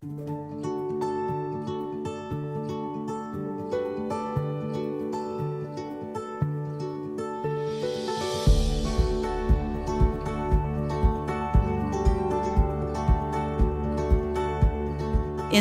In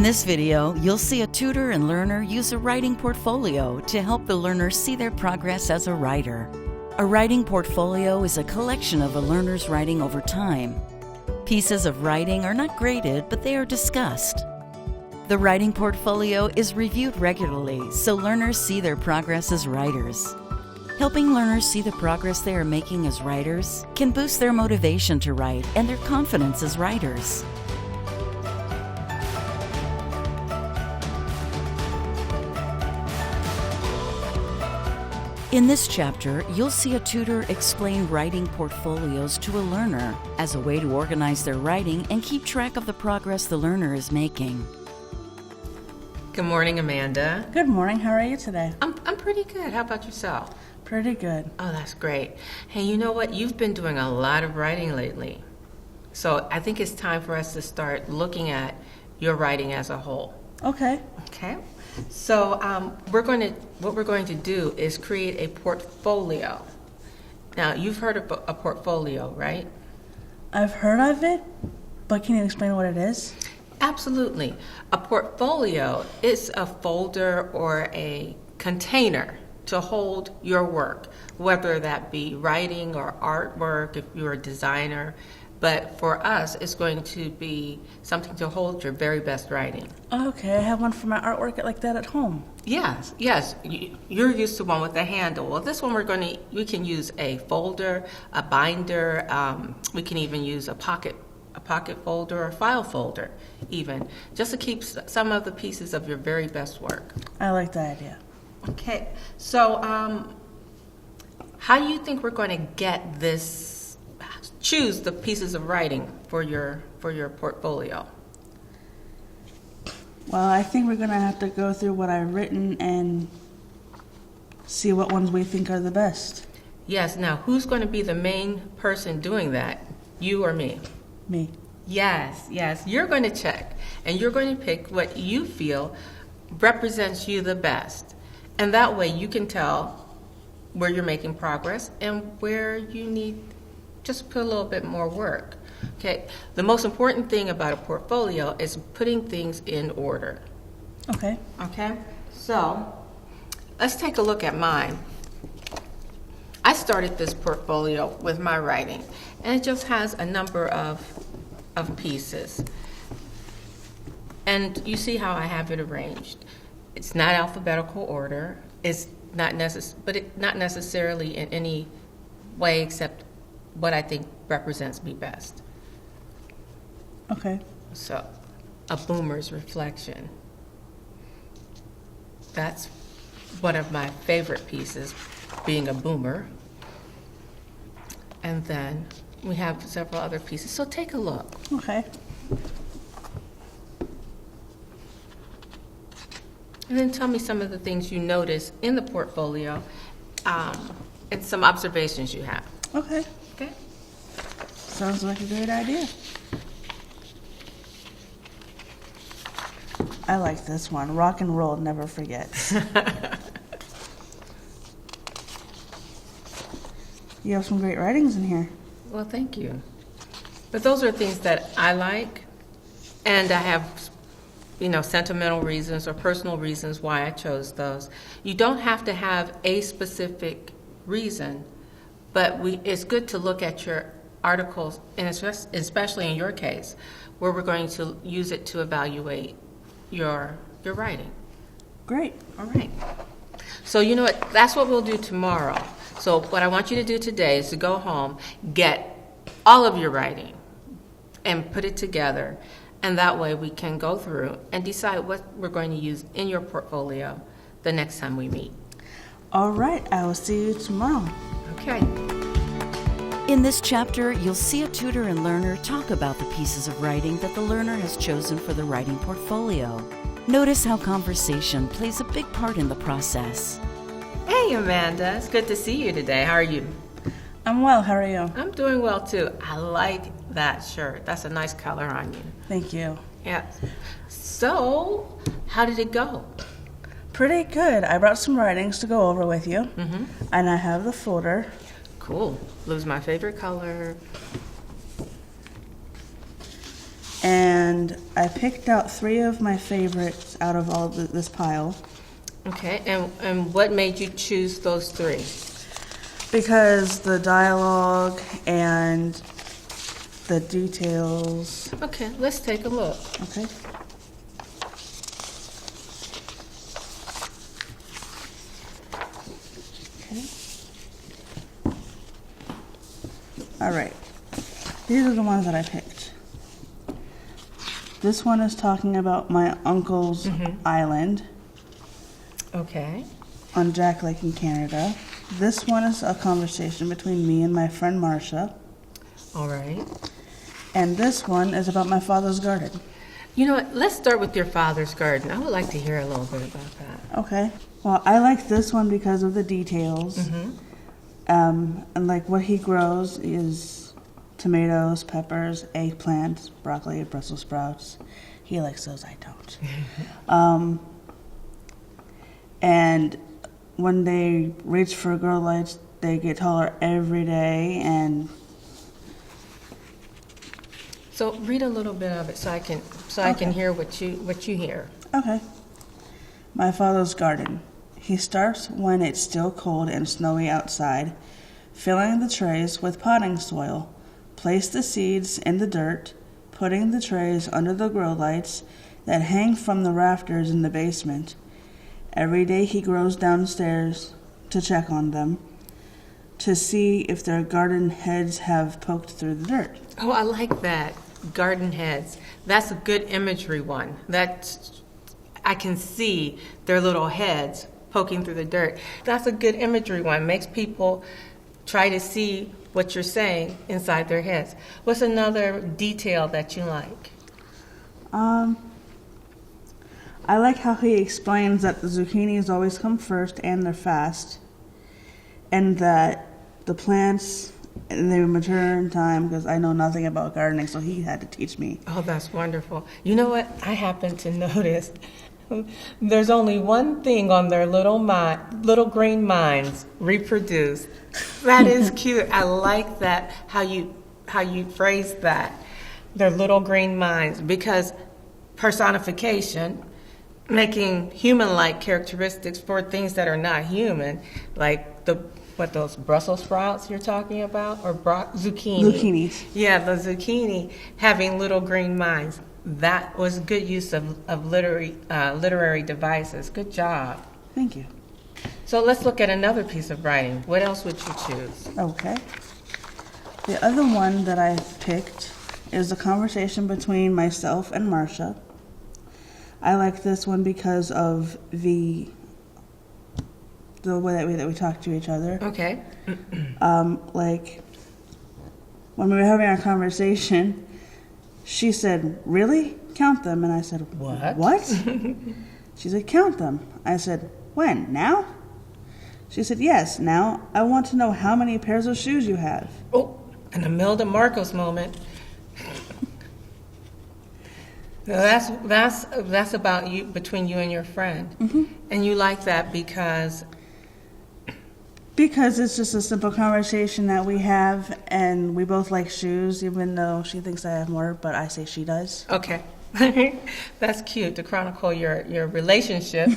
this video, you'll see a tutor and learner use a writing portfolio to help the learner see their progress as a writer. A writing portfolio is a collection of a learner's writing over time. Pieces of writing are not graded, but they are discussed. The writing portfolio is reviewed regularly so learners see their progress as writers. Helping learners see the progress they are making as writers can boost their motivation to write and their confidence as writers. In this chapter, you'll see a tutor explain writing portfolios to a learner as a way to organize their writing and keep track of the progress the learner is making. Good morning, Amanda. Good morning. How are you today? I'm pretty good. How about yourself? Pretty good. Oh, that's great. Hey, you know what? You've been doing a lot of writing lately. So I think it's time for us to start looking at your writing as a whole. Okay. Okay? So what we're going to do is create a portfolio. Now, you've heard of a portfolio, right? I've heard of it, but can you explain what it is? Absolutely. A portfolio is a folder or a container to hold your work, whether that be writing or artwork if you're a designer. But for us, it's going to be something to hold your very best writing. Okay, I have one for my artwork like that at home. Yes. You're used to one with a handle. Well, this one we can use a folder, a binder. We can even use a pocket folder or file folder, even just to keep some of the pieces of your very best work. I like the idea. Okay. So, how do you think we're going to get this? Choose the pieces of writing for your portfolio. Well, I think we're going to have to go through what I've written and see what ones we think are the best. Yes. Now, who's going to be the main person doing that? You or me? Me. Yes. You're going to check, and you're going to pick what you feel represents you the best. And that way you can tell where you're making progress and where you need just put a little bit more work. Okay. The most important thing about a portfolio is putting things in order. Okay. So let's take a look at mine. I started this portfolio with my writing, and it just has a number of pieces. And you see how I have it arranged. It's not alphabetical order. It's not necessarily in any way except what I think represents me best. Okay. So, a boomer's reflection. That's one of my favorite pieces, being a boomer. And then we have several other pieces. So take a look. Okay. And then tell me some of the things you notice in the portfolio and some observations you have. Okay. Okay? Sounds like a great idea. I like this one. Rock and roll never forgets. You have some great writings in here. Well, thank you. But those are things that I like, and I have, sentimental reasons or personal reasons why I chose those. You don't have to have a specific reason, but it's good to look at your articles, and especially in your case, where we're going to use it to evaluate your writing. Great. All right. So you know what? That's what we'll do tomorrow. So what I want you to do today is to go home, get all of your writing, and put it together. And that way we can go through and decide what we're going to use in your portfolio the next time we meet. All right. I will see you tomorrow. Okay. In this chapter, you'll see a tutor and learner talk about the pieces of writing that the learner has chosen for the writing portfolio. Notice how conversation plays a big part in the process. Hey, Amanda. It's good to see you today. How are you? I'm well. How are you? I'm doing well, too. I like that shirt. That's a nice color on you. Thank you. Yeah. So, how did it go? Pretty good. I brought some writings to go over with you. Mm-hmm. And I have the folder. Cool. Blue's my favorite color. And I picked out 3 of my favorites out of all this pile. Okay, and what made you choose those 3? Because the dialogue and the details. Okay, let's take a look. Okay. Okay. All right. These are the ones that I picked. This one is talking about my uncle's island Okay. on Jack Lake in Canada. This one is a conversation between me and my friend Marcia. All right. And this one is about my father's garden. You know what? Let's start with your father's garden. I would like to hear a little bit about that. Okay. Well, I like this one because of the details. Mm-hmm. And like what he grows is tomatoes, peppers, eggplants, broccoli, Brussels sprouts. He likes those, I don't. And when they reach for grow lights, they get taller every day. And So read a little bit of it so I can hear what you hear. okay. My father's garden. He starts when it's still cold and snowy outside, filling the trays with potting soil. Place the seeds in the dirt, putting the trays under the grow lights that hang from the rafters in the basement. Every day he goes downstairs to check on them, to see if their garden heads have poked through the dirt. Oh, I like that. Garden heads. That's a good imagery one. I can see their little heads poking through the dirt. That's a good imagery one. Makes people try to see what you're saying inside their heads. What's another detail that you like? I like how he explains that the zucchinis always come first and they're fast, and that the plants, and they mature in time, because I know nothing about gardening, so he had to teach me. Oh, that's wonderful. You know what? I happen to notice there's only one thing on their little green minds: reproduce. That is cute. I like that, how you phrase that. Their little green minds, because personification, making human-like characteristics for things that are not human, like those Brussels sprouts you're talking about, or zucchini. Zucchinis. Yeah, the zucchini having little green minds. That was good use of literary devices. Good job. Thank you. So let's look at another piece of writing. What else would you choose? Okay. The other one that I picked is a conversation between myself and Marcia. I like this one because of the way that we talk to each other. Okay. Like when we were having our conversation, she said, "Really? Count them." And I said, What? What? She said, "Count them." I said, "When? Now?" She said, "Yes, now. I want to know how many pairs of shoes you have." Oh, an Imelda Marcos moment. That's about you, between you and your friend. Mm-hmm. And you like that because it's just a simple conversation that we have, and we both like shoes, even though she thinks I have more, but I say she does. okay. That's cute to chronicle your relationship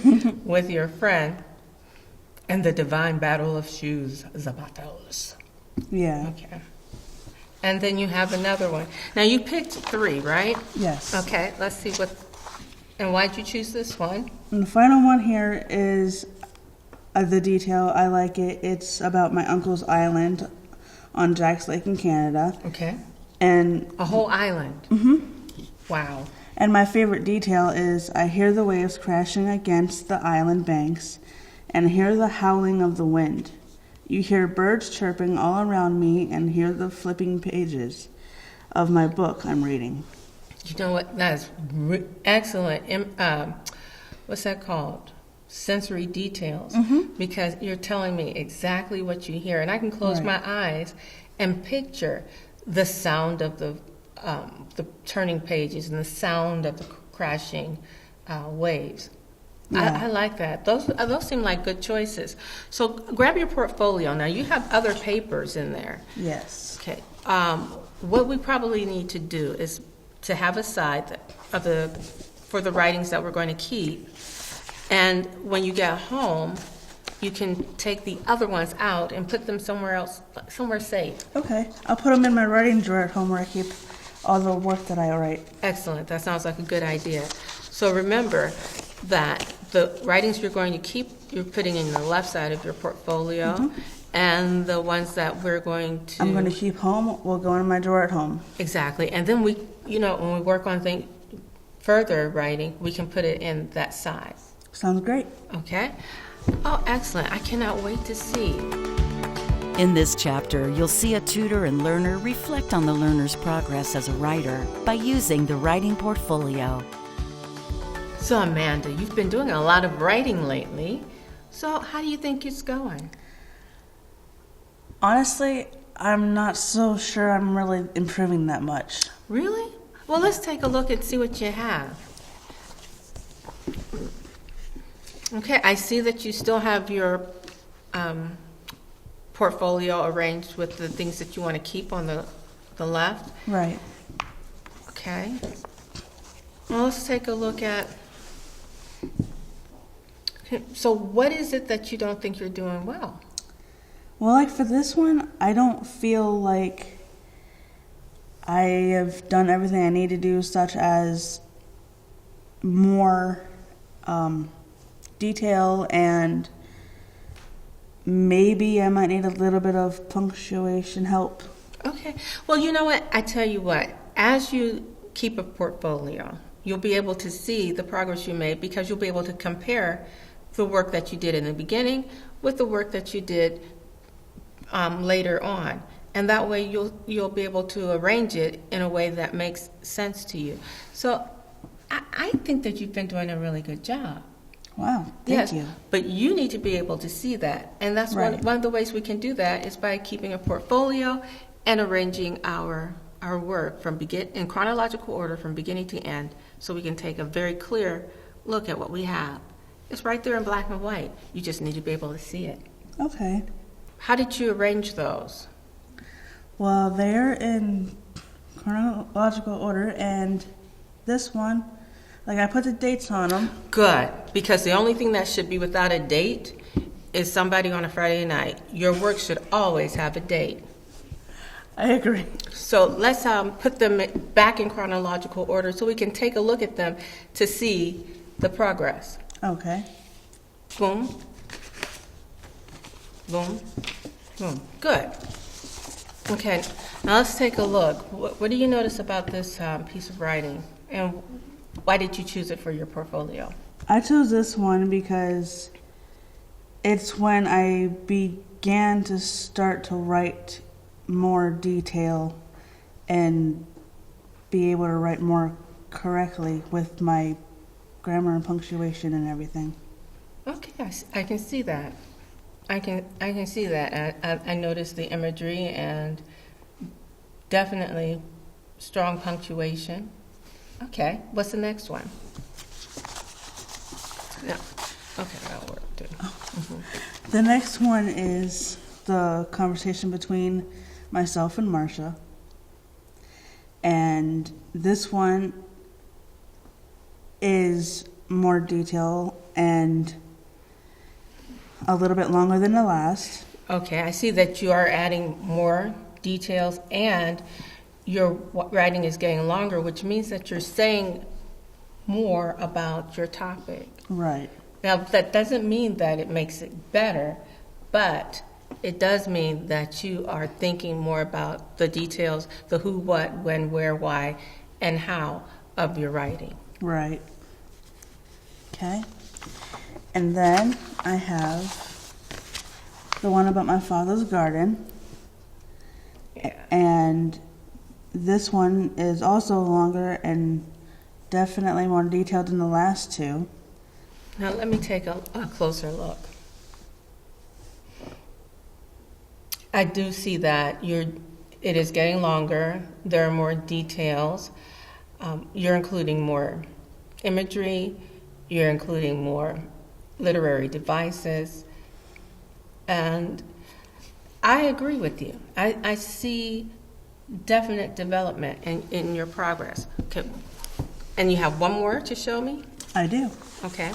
with your friend and the divine battle of shoes, zapatos. Yeah. Okay. And then you have another one. Now you picked 3, right? Yes. Okay, let's see and why'd you choose this one? And the final one here is the detail. I like it. It's about my uncle's island on Jack's Lake in Canada. Okay. And A whole island. mm-hmm. Wow. And my favorite detail is I hear the waves crashing against the island banks and hear the howling of the wind. You hear birds chirping all around me and hear the flipping pages of my book I'm reading. You know what? That's excellent. What's that called? Sensory details. Mm-hmm. Because you're telling me exactly what you hear. And I can close Right. my eyes and picture the sound of the turning pages and the sound of the crashing waves. Yeah. I like that. Those seem like good choices. So grab your portfolio. Now you have other papers in there. Yes. Okay. What we probably need to do is to have a side for the writings that we're going to keep. And when you get home, you can take the other ones out and put them somewhere else, somewhere safe. Okay. I'll put them in my writing drawer at home where I keep all the work that I write. Excellent. That sounds like a good idea. So remember that the writings you're going to keep, you're putting in the left side of your portfolio, and the ones that we're going to... I'm going to keep home will go in my drawer at home. Exactly. And then we, when we work on further writing, we can put it in that side. Sounds great. Okay? Oh, excellent. I cannot wait to see. In this chapter, you'll see a tutor and learner reflect on the learner's progress as a writer by using the writing portfolio. So, Amanda, you've been doing a lot of writing lately. So, how do you think it's going? Honestly, I'm not so sure I'm really improving that much. Really? Well, let's take a look and see what you have. Okay, I see that you still have your portfolio arranged with the things that you want to keep on the left. Right. Okay. Well, let's take a look at... Okay, so what is it that you don't think you're doing well? Well, like for this one, I don't feel like I have done everything I need to do, such as more detail, and maybe I might need a little bit of punctuation help. Okay. Well, you know what? I tell you what. As you keep a portfolio, you'll be able to see the progress you made, because you'll be able to compare the work that you did in the beginning with the work that you did later on. And that way you'll be able to arrange it in a way that makes sense to you. So I think that you've been doing a really good job. Wow, thank you. But you need to be able to see that. And that's Right. one of the ways we can do that is by keeping a portfolio and arranging our work in chronological order from beginning to end, so we can take a very clear look at what we have. It's right there in black and white. You just need to be able to see it. Okay. How did you arrange those? Well, they're in chronological order, and this one, like I put the dates on them. Good, because the only thing that should be without a date is somebody on a Friday night. Your work should always have a date. I agree. So let's put them back in chronological order so we can take a look at them to see the progress. Okay. Boom. Boom. Boom. Good. Okay, now let's take a look. What do you notice about this piece of writing, and why did you choose it for your portfolio? I chose this one because it's when I began to start to write more detail and be able to write more correctly with my grammar and punctuation and everything. Okay, I can see that. I can see that. I noticed the imagery and definitely strong punctuation. Okay, what's the next one? Yeah. Okay, that'll work too. The next one is the conversation between myself and Marcia. And this one is more detail and a little bit longer than the last. Okay, I see that you are adding more details and your writing is getting longer, which means that you're saying more about your topic. Right. Now, that doesn't mean that it makes it better, but it does mean that you are thinking more about the details, the who, what, when, where, why, and how of your writing. Right. Okay. And then I have the one about my father's garden. Yeah. And this one is also longer and definitely more detailed than the last two. Now, let me take a closer look. I do see that it is getting longer. There are more details. You're including more imagery. You're including more literary devices. And I agree with you. I see definite development in your progress. Okay. And you have one more to show me? I do. Okay.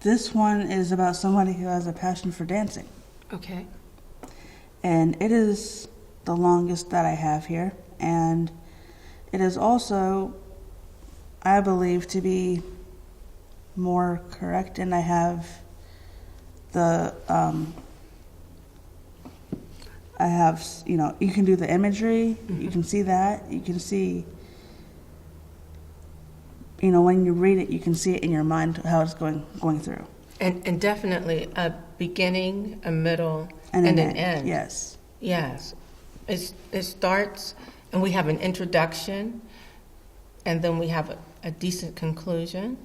This one is about somebody who has a passion for dancing. Okay. And it is the longest that I have here. And it is also, I believe, to be more correct. And I have the, you can do the imagery. Mm-hmm. You can see that. You can see, when you read it, you can see it in your mind how it's going through. And definitely a beginning, a middle, and an end. Yes. Yes. It starts, and we have an introduction, and then we have a decent conclusion.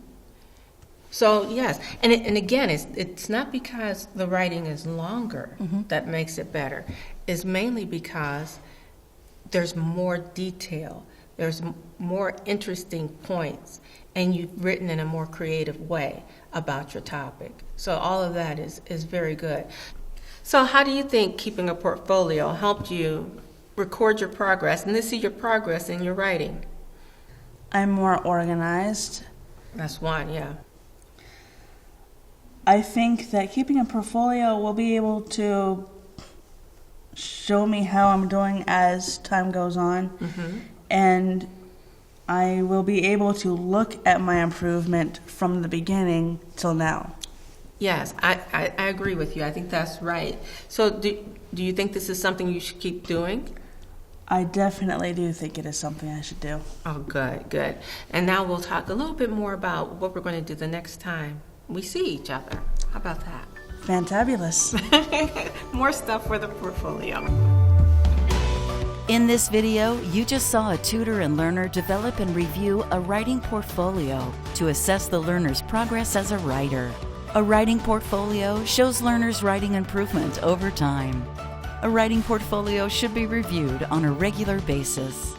So, yes. And again, it's not because the writing is longer that makes it better. It's mainly because there's more detail. There's more interesting points, and you've written in a more creative way about your topic. So all of that is very good. So how do you think keeping a portfolio helped you record your progress and to see your progress in your writing? I'm more organized. That's one, yeah. I think that keeping a portfolio will be able to show me how I'm doing as time goes on. Mm-hmm. And I will be able to look at my improvement from the beginning till now. Yes, I agree with you. I think that's right. So do you think this is something you should keep doing? I definitely do think it is something I should do. Oh, good. And now we'll talk a little bit more about what we're going to do the next time we see each other. How about that? Fantabulous. More stuff for the portfolio. In this video, you just saw a tutor and learner develop and review a writing portfolio to assess the learner's progress as a writer. A writing portfolio shows learners' writing improvement over time. A writing portfolio should be reviewed on a regular basis.